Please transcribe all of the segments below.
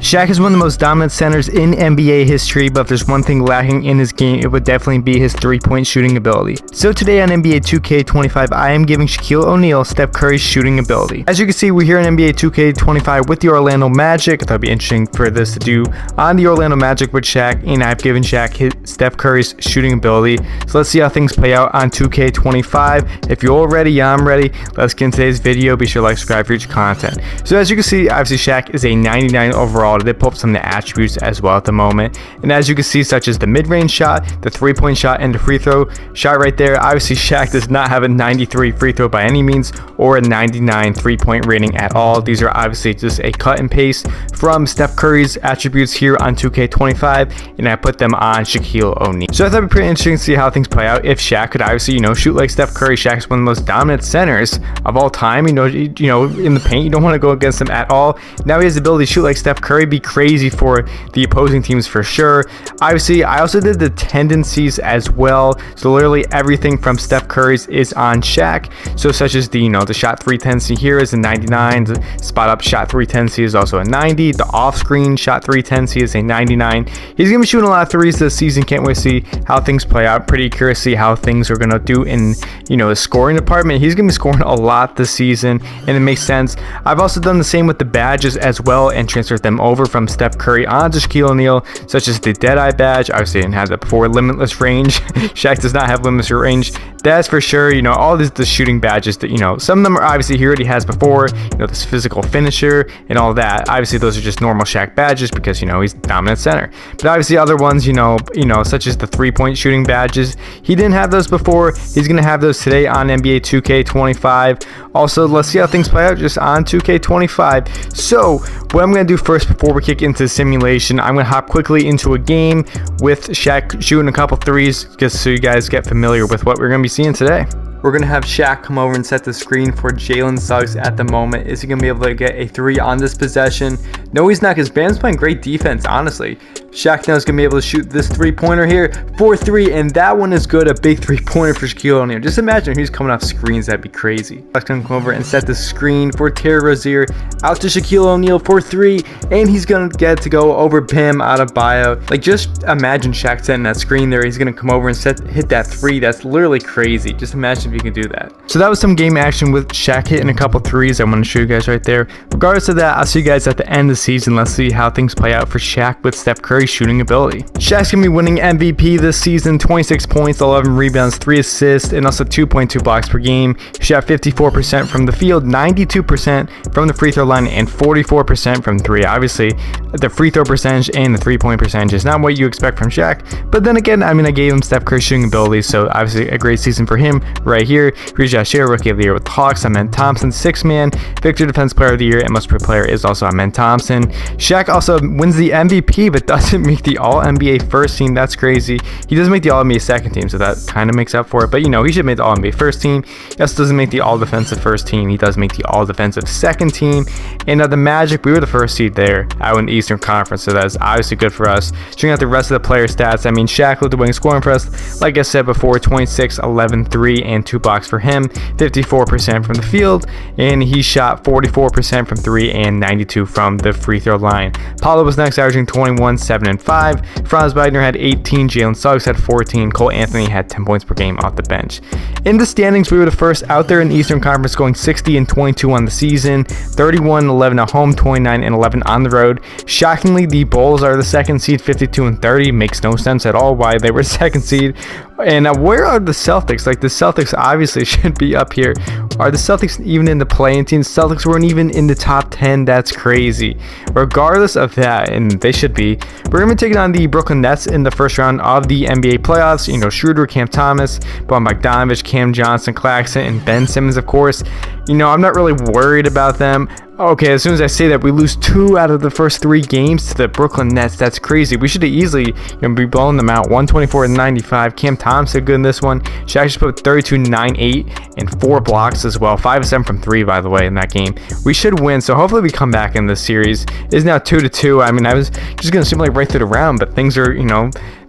Shaq is one of the most dominant centers in NBA history, but if there's one thing lacking in his game, it would definitely be his three-point shooting ability. So today on NBA 2K25, I am giving Shaquille O'Neal Steph Curry's shooting ability. As you can see, we're here in NBA 2K25 with the Orlando Magic. I thought it'd be interesting for this to do on the Orlando Magic with Shaq, and I've given Shaq Steph Curry's shooting ability. So let's see how things play out on 2K25. If you're all ready, yeah, I'm ready. Let's get into today's video. Be sure to like, subscribe for future content. So as you can see, obviously Shaq is a 99 overall. They pull up some of the attributes as well at the moment, and as you can see, such as the mid-range shot, the three-point shot, and the free throw shot right there. Obviously Shaq does not have a 93 free throw by any means, or a 99 three-point rating at all. These are obviously just a cut and paste from Steph Curry's attributes here on 2K25, and I put them on Shaquille O'Neal. So I thought it'd be pretty interesting to see how things play out if Shaq could obviously, shoot like Steph Curry. Shaq's one of the most dominant centers of all time. In the paint, you don't want to go against him at all. Now he has the ability to shoot like Steph Curry. Be crazy for the opposing teams for sure. Obviously, I also did the tendencies as well. So literally everything from Steph Curry's is on Shaq. So such as the shot 3 tendency here is a 99. The spot up shot 3 tendency is also a 90. The off screen shot 3 tendency is a 99. He's gonna be shooting a lot of threes this season. Can't wait to see how things play out. Pretty curious to see how things are gonna do in the scoring department. He's gonna be scoring a lot this season, and it makes sense. I've also done the same with the badges as well and transferred them over from Steph Curry onto Shaquille O'Neal, such as the Deadeye badge. Obviously I didn't have that before. Limitless range. Shaq does not have limitless range. That's for sure. All the shooting badges that some of them are obviously he already has before. This physical finisher and all that. Obviously those are just normal Shaq badges because he's dominant center. But obviously other ones, such as the 3-point shooting badges, he didn't have those before. He's gonna have those today on NBA 2K25. Also, let's see how things play out just on 2K25. So what I'm gonna do first before we kick into the simulation, I'm gonna hop quickly into a game with Shaq shooting a couple threes, just so you guys get familiar with what we're gonna be seeing today. We're going to have Shaq come over and set the screen for Jalen Suggs at the moment. Is he going to be able to get a 3 on this possession? No, he's not, because Bam's playing great defense, honestly. Shaq now is going to be able to shoot this 3-pointer here for 3, and that one is good. A big 3-pointer for Shaquille O'Neal. Just imagine he's coming off screens. That'd be crazy. Shaq's going to come over and set the screen for Terry Rozier out to Shaquille O'Neal for 3, and he's going to get to go over Bam out of bio. Like, just imagine Shaq setting that screen there. He's going to come over and hit that 3. That's literally crazy. Just imagine if you can do that. So that was some game action with Shaq hitting a couple threes. I want to show you guys right there. Regardless of that, I'll see you guys at the end of the season. Let's see how things play out for Shaq with Steph Curry's shooting ability. Shaq's gonna be winning MVP this season. 26 points, 11 rebounds, 3 assists, and also 2.2 blocks per game. He shot 54% from the field, 92% from the free throw line, and 44% from 3. Obviously the free throw percentage and the 3-point percentage is not what you expect from Shaq, but then again, I gave him Steph Curry's shooting ability, so obviously a great season for him right here. Here's Joshua, Rookie of the Year with the Hawks. Amen Thompson, 6-man Victor Defense Player of the Year, and Most Improved Player is also Amen Thompson. Shaq also wins the MVP, but doesn't make the All-NBA first team. That's crazy. He doesn't make the All-NBA second team, so that kind of makes up for it, but he should make the All-NBA first team. He also doesn't make the All-Defensive first team. He does make the All-Defensive second team. And the Magic, we were the first seed there out in the Eastern Conference, so that's obviously good for us. Checking out the rest of the player stats, Shaq led the winning scoring for us, like I said before, 26, 11, 3, and 2 blocks for him, 54% from the field, and he shot 44% from 3 and 92 from the free throw line. Paulo was next, averaging 21, 7, and 5. Franz Wagner had 18, Jalen Suggs had 14, Cole Anthony had 10 points per game off the bench. In the standings, we were the first out there in the Eastern Conference, going 60 and 22 on the season, 31, 11 at home, 29 and 11 on the road. Shockingly, the Bulls are the second seed, 52 and 30. Makes no sense at all why they were second seed. And where are the Celtics? Like, the Celtics obviously should be up here. Are the Celtics even in the play-in team? Celtics weren't even in the top 10. That's crazy. Regardless of that, and they should be, we're going to be taking on the Brooklyn Nets in the first round of the NBA playoffs. Schroeder, Cam Thomas, Boban Bogdanovic, Cam Johnson, Claxton, and Ben Simmons, of course. I'm not really worried about them. Okay, as soon as I say that, we lose 2 out of the first 3 games to the Brooklyn Nets. That's crazy. We should have easily be blowing them out. 124-95. Cam Thompson good in this one. Shaq just put 32, 9, 8, and 4 blocks as well. 5 of 7 from 3, by the way, in that game. We should win, so hopefully we come back in this series. It's now 2-2. I was just going to simulate right through the round, but things are,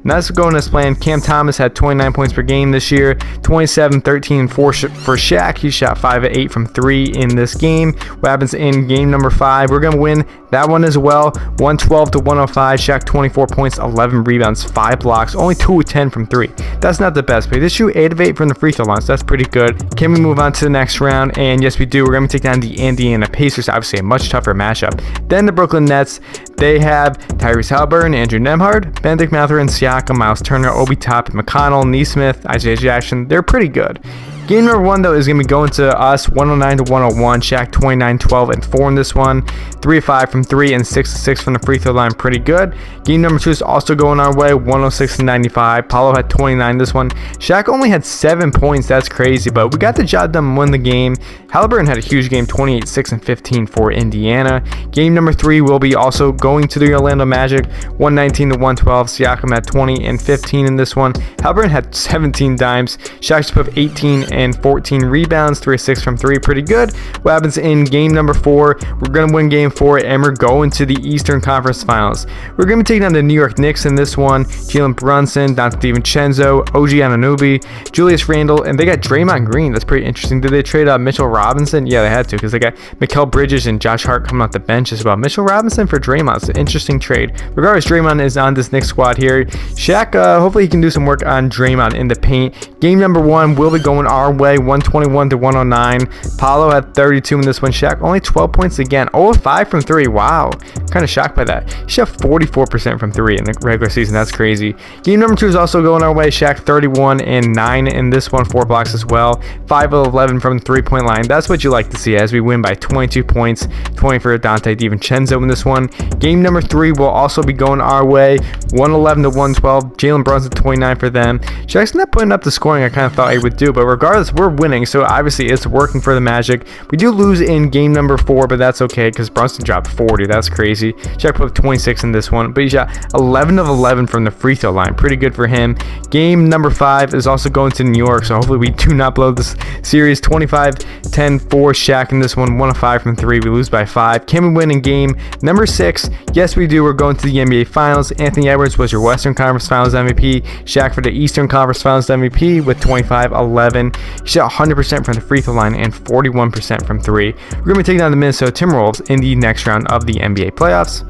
And that's going as planned. Cam Thomas had 29 points per game this year, 27, 13, and 4 for Shaq. He shot 5 of 8 from 3 in this game. What happens in game number 5? We're going to win that one as well. 112 to 105. Shaq 24 points, 11 rebounds, 5 blocks, only 2 of 10 from 3. That's not the best, but he did shoot 8 of 8 from the free throw line, so that's pretty good. Can we move on to the next round? And yes, we do. We're going to take down the Indiana Pacers, obviously a much tougher matchup. Then the Brooklyn Nets. They have Tyrese Haliburton, Andrew Nembhard, Benedict Mathurin, Siakam, Miles Turner, Obi Toppin, McConnell, Nesmith, Isaiah Jackson. They're pretty good. Game number 1, though, is going to be going to us, 109 to 101. Shaq 29, 12, and 4 in this one. 3 of 5 from 3 and 6 of 6 from the free throw line. Pretty good. Game number 2 is also going our way, 106 to 95. Paulo had 29 this one. Shaq only had 7 points. That's crazy, but we got the job done and won the game. Haliburton had a huge game, 28, 6, and 15 for Indiana. Game number 3 will be also going to the Orlando Magic, 119 to 112. Siakam had 20 and 15 in this one. Haliburton had 17 dimes. Shaq put up 18 and 14 rebounds, 3 of 6 from 3. Pretty good. What happens in game number 4? We're going to win game 4, and we're going to the Eastern Conference Finals. We're going to be taking on the New York Knicks in this one. Jalen Brunson, Dante DiVincenzo, OG Anunoby, Julius Randle, and they got Draymond Green. That's pretty interesting. Did they trade Mitchell Robinson? Yeah, they had to, because they got Mikal Bridges and Josh Hart coming off the bench as well. Mitchell Robinson for Draymond. It's an interesting trade. Regardless, Draymond is on this Knicks squad here. Shaq, hopefully he can do some work on Draymond in the paint. Game number 1 will be going our way, 121 to 109. Paulo had 32 in this one. Shaq only 12 points again. 0 of 5 from 3. Wow. Kind of shocked by that. He shot 44% from 3 in the regular season. That's crazy. Game number 2 is also going our way. Shaq 31 and 9 in this one. 4 blocks as well. 5 of 11 from the 3-point line. That's what you like to see as we win by 22 points. 20 for Dante DiVincenzo in this one. Game number 3 will also be going our way. 111 to 112. Jalen Brunson 29 for them. Shaq's not putting up the scoring I kind of thought he would do, but regardless, we're winning, so obviously it's working for the Magic. We do lose in game number 4, but that's okay because Brunson dropped 40. That's crazy. Shaq put up 26 in this one, but he shot 11 of 11 from the free throw line. Pretty good for him. Game number 5 is also going to New York, so hopefully we do not blow this series. 25-10 for Shaq in this one. 1 of 5 from 3. We lose by 5. Can we win in game number 6? Yes, we do. We're going to the NBA Finals. Anthony Edwards was your Western Conference Finals MVP. Shaq for the Eastern Conference Finals MVP with 25-11. He shot 100% from the free throw line and 41% from 3. We're going to be taking on the Minnesota Timberwolves in the next round of the NBA playoffs.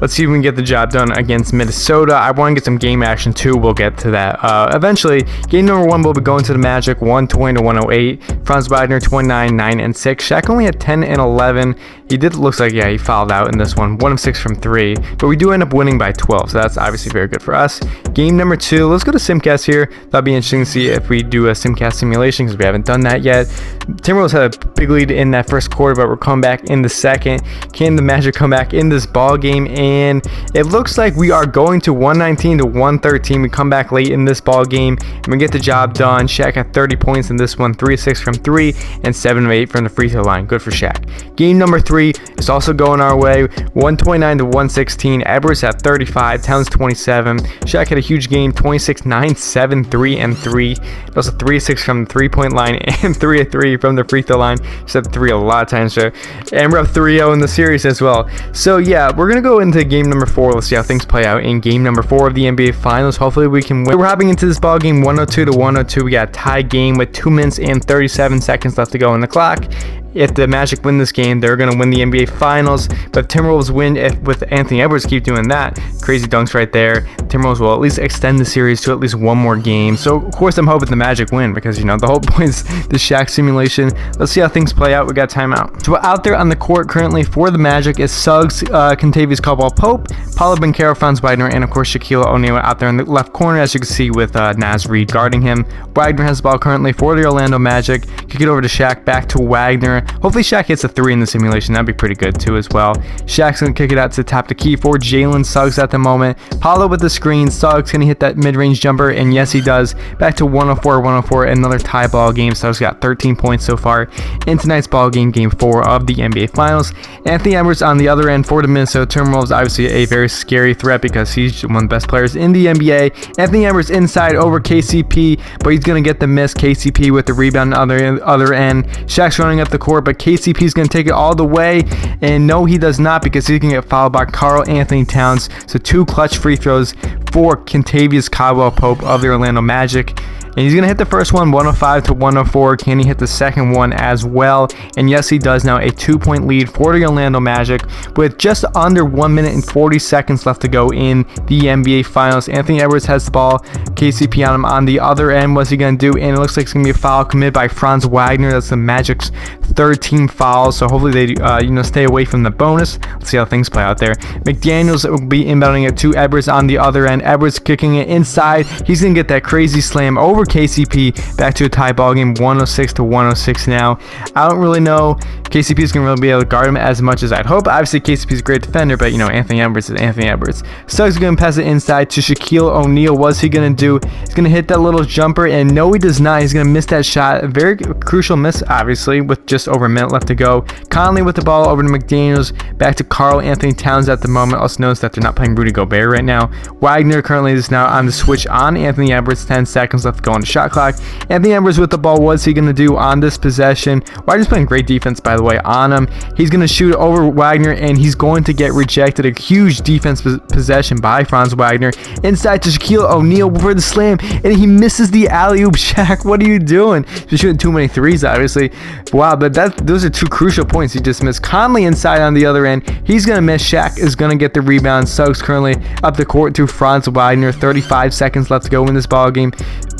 Let's see if we can get the job done against Minnesota. I want to get some game action too. We'll get to that eventually. Game number 1 will be going to the Magic, 120 to 108. Franz Wagner 29, 9, and 6. Shaq only had 10 and 11. He looks like, yeah, he fouled out in this one. 1 of 6 from 3. But we do end up winning by 12, so that's obviously very good for us. Game number 2, let's go to Simcast here. That'll be interesting to see if we do a Simcast simulation because we haven't done that yet. Timberwolves had a big lead in that first quarter, but we're coming back in the second. Can the Magic come back in this ball game? And it looks like we are going to 119 to 113. We come back late in this ball game and we get the job done. Shaq had 30 points in this one, 3 of 6 from 3 and 7 of 8 from the free throw line. Good for Shaq. Game number 3 is also going our way, 129 to 116. Edwards had 35, Towns 27. Shaq had a huge game, 26, 9, 7, 3, and 3. Also 3 of 6 from the 3-point line and 3 of 3 from the free throw line. Except 3 a lot of times there. And we're up 3-0 in the series as well. So yeah, we're going to go into game number 4. Let's see how things play out in game number 4 of the NBA Finals. Hopefully we can win. We're hopping into this ball game 102 to 102. We got a tie game with 2 minutes and 37 seconds left to go on the clock. If the Magic win this game, they're going to win the NBA Finals. But Timberwolves win with Anthony Edwards keep doing that. Crazy dunks right there. Timberwolves will at least extend the series to at least one more game. So, of course, I'm hoping the Magic win because, you know, the whole point is the Shaq simulation. Let's see how things play out. We got timeout. So, out there on the court currently for the Magic is Suggs, Kentavious Caldwell-Pope, Paolo Banchero, Franz Wagner, and, of course, Shaquille O'Neal out there in the left corner, as you can see with Naz Reid guarding him. Wagner has the ball currently for the Orlando Magic. Kick it over to Shaq, back to Wagner. Hopefully Shaq hits a 3 in the simulation. That'd be pretty good too as well. Shaq's going to kick it out to top the key for Jalen Suggs at the moment. Paulo with the screen. Suggs going to hit that mid-range jumper, and yes, he does. Back to 104, another tie ball game. Suggs got 13 points so far in tonight's ball game, game 4 of the NBA Finals. Anthony Edwards on the other end for the Minnesota Timberwolves. Obviously a very scary threat because he's one of the best players in the NBA. Anthony Edwards inside over KCP, but he's going to get the miss. KCP with the rebound on the other end. Shaq's running up the court, but KCP is going to take it all the way, and no, he does not, because he's going to get fouled by Karl Anthony Towns. So 2 clutch free throws for Kentavious Caldwell-Pope of the Orlando Magic. And he's going to hit the first one, 105 to 104. Can he hit the second one as well? And yes, he does now. A 2-point lead for the Orlando Magic with just under 1 minute and 40 seconds left to go in the NBA Finals. Anthony Edwards has the ball. KCP on him on the other end. What's he going to do? And it looks like it's going to be a foul committed by Franz Wagner. That's the Magic's third team foul. So hopefully they stay away from the bonus. Let's see how things play out there. McDaniels will be inbounding it to Edwards on the other end. Edwards kicking it inside. He's going to get that crazy slam over KCP. Back to a tie ball game, 106 to 106 now. I don't really know KCP is going to really be able to guard him as much as I'd hope. Obviously, KCP is a great defender, but Anthony Edwards is Anthony Edwards. Suggs is going to pass it inside to Shaquille O'Neal. What's he going to do? He's going to hit that little jumper, and no, he does not. He's going to miss that shot. A very crucial miss, obviously, with just over a minute left to go. Conley with the ball over to McDaniels. Back to Karl Anthony Towns at the moment. Also notice that they're not playing Rudy Gobert right now. Wagner currently is now on the switch on Anthony Edwards. 10 seconds left to go on the shot clock. Anthony Edwards with the ball. What's he going to do on this possession? Wagner's playing great defense, by the way, on him. He's going to shoot over Wagner, and he's going to get rejected. A huge defense possession by Franz Wagner. Inside to Shaquille O'Neal for the slam, and he misses the alley-oop. Shaq, what are you doing? He's shooting too many threes, obviously. Wow, but those are two crucial points he just missed. Conley inside on the other end. He's going to miss. Shaq is going to get the rebound. Suggs currently up the court to Franz Wagner. 35 seconds left to go in this ball game.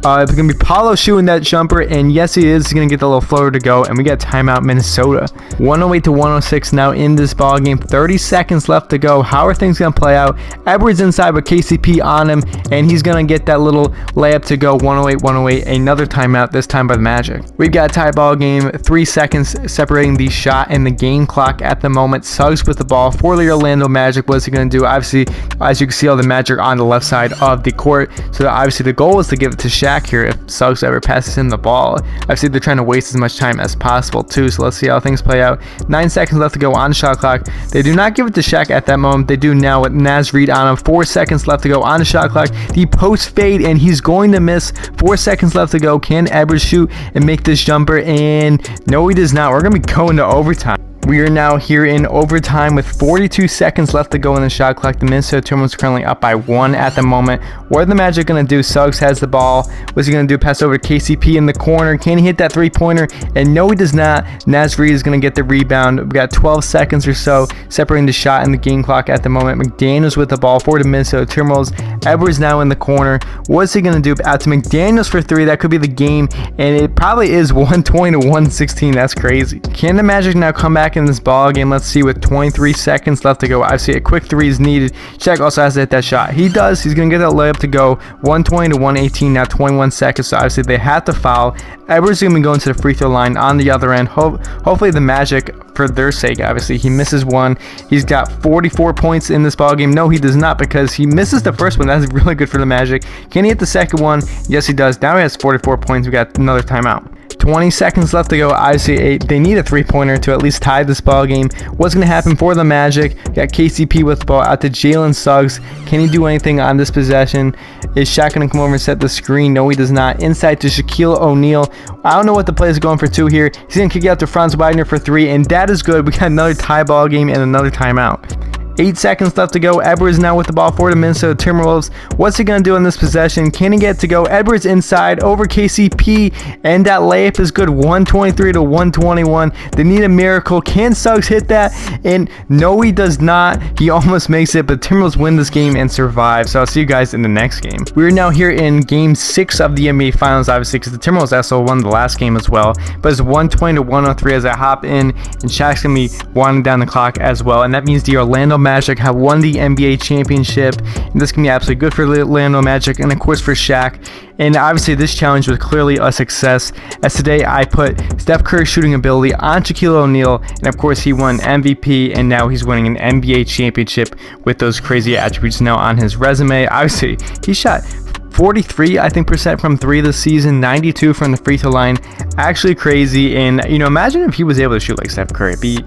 It's going to be Paulo shooting that jumper, and yes, he is. He's going to get the little floater to go, and we got timeout Minnesota. 108 to 106 now in this ball game. 30 seconds left to go. How are things going to play out? Edwards inside with KCP on him, and he's going to get that little layup to go. 108. Another timeout, this time by the Magic. We've got a tie ball game. 3 seconds separating the shot and the game clock at the moment. Suggs with the ball for the Orlando Magic. What's he going to do? Obviously, as you can see, all the Magic on the left side of the court. So obviously the goal is to give it to Shaq here if Suggs ever passes him the ball. Obviously they're trying to waste as much time as possible too, so let's see how things play out. 9 seconds left to go on the shot clock. They do not give it to Shaq at that moment. They do now with Naz Reid on him. 4 seconds left to go on the shot clock. The post fade, and he's going to miss. 4 seconds left to go. Can Edwards shoot and make this jumper? And no, he does not. We're going to be going to overtime. We are now here in overtime with 42 seconds left to go in the shot clock. The Minnesota Timberwolves currently up by 1 at the moment. What are the Magic going to do? Suggs has the ball. What's he going to do? Pass over to KCP in the corner. Can he hit that three-pointer? And no, he does not. Naz Reid is going to get the rebound. We got 12 seconds or so separating the shot and the game clock at the moment. McDaniels with the ball for the Minnesota Timberwolves. Edwards now in the corner. What's he going to do? Out to McDaniels for 3. That could be the game, and it probably is 120 to 116. That's crazy. Can the Magic now come back in this ball game? Let's see, with 23 seconds left to go. Obviously a quick 3 is needed. Shaq also has to hit that shot. He does. He's gonna get that layup to go. 120 to 118 now. 21 seconds, so obviously they have to foul. Edwards is gonna be going to the free throw line on the other end. Hopefully the Magic, for their sake, obviously he misses one. He's got 44 points in this ball game. No, he does not, because he misses the first one. That's really good for the Magic. Can he hit the second one? Yes, he does. Now he has 44 points. We got another timeout. 20 seconds left to go. Obviously, they need a three-pointer to at least tie this ball game. What's going to happen for the Magic? Got KCP with the ball out to Jalen Suggs. Can he do anything on this possession? Is Shaq going to come over and set the screen? No, he does not. Inside to Shaquille O'Neal. I don't know what the play is going for 2 here. He's going to kick it out to Franz Wagner for 3, and that is good. We got another tie ball game and another timeout. 8 seconds left to go. Edwards now with the ball for the Minnesota Timberwolves. What's he going to do in this possession? Can he get to go? Edwards inside over KCP, and that layup is good. 123 to 121. They need a miracle. Can Suggs hit that? And no, he does not. He almost makes it, but Timberwolves win this game and survive. So I'll see you guys in the next game. We are now here in game 6 of the NBA Finals, obviously, because the Timberwolves also won the last game as well. But it's 120 to 103 as I hop in, and Shaq's going to be winding down the clock as well. And that means the Orlando Magic have won the NBA championship, and this can be absolutely good for the Orlando Magic and of course for Shaq. And obviously this challenge was clearly a success, as today I put Steph Curry's shooting ability on Shaquille O'Neal, and of course he won MVP, and now he's winning an NBA championship with those crazy attributes now on his resume. Obviously he shot 43, I think, percent from 3 this season, 92 from the free throw line. Actually crazy. And imagine if he was able to shoot like Steph Curry. Be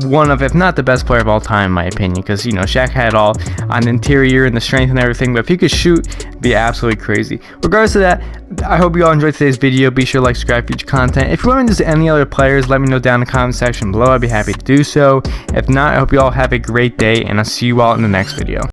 one of, if not the best player of all time, in my opinion, because Shaq had it all on the interior and the strength and everything. But if he could shoot, it'd be absolutely crazy. Regardless of that, I hope you all enjoyed today's video. Be sure to like, subscribe for future content. If you want to see any other players, let me know down in the comment section below. I'd be happy to do so. If not, I hope you all have a great day, and I'll see you all in the next video.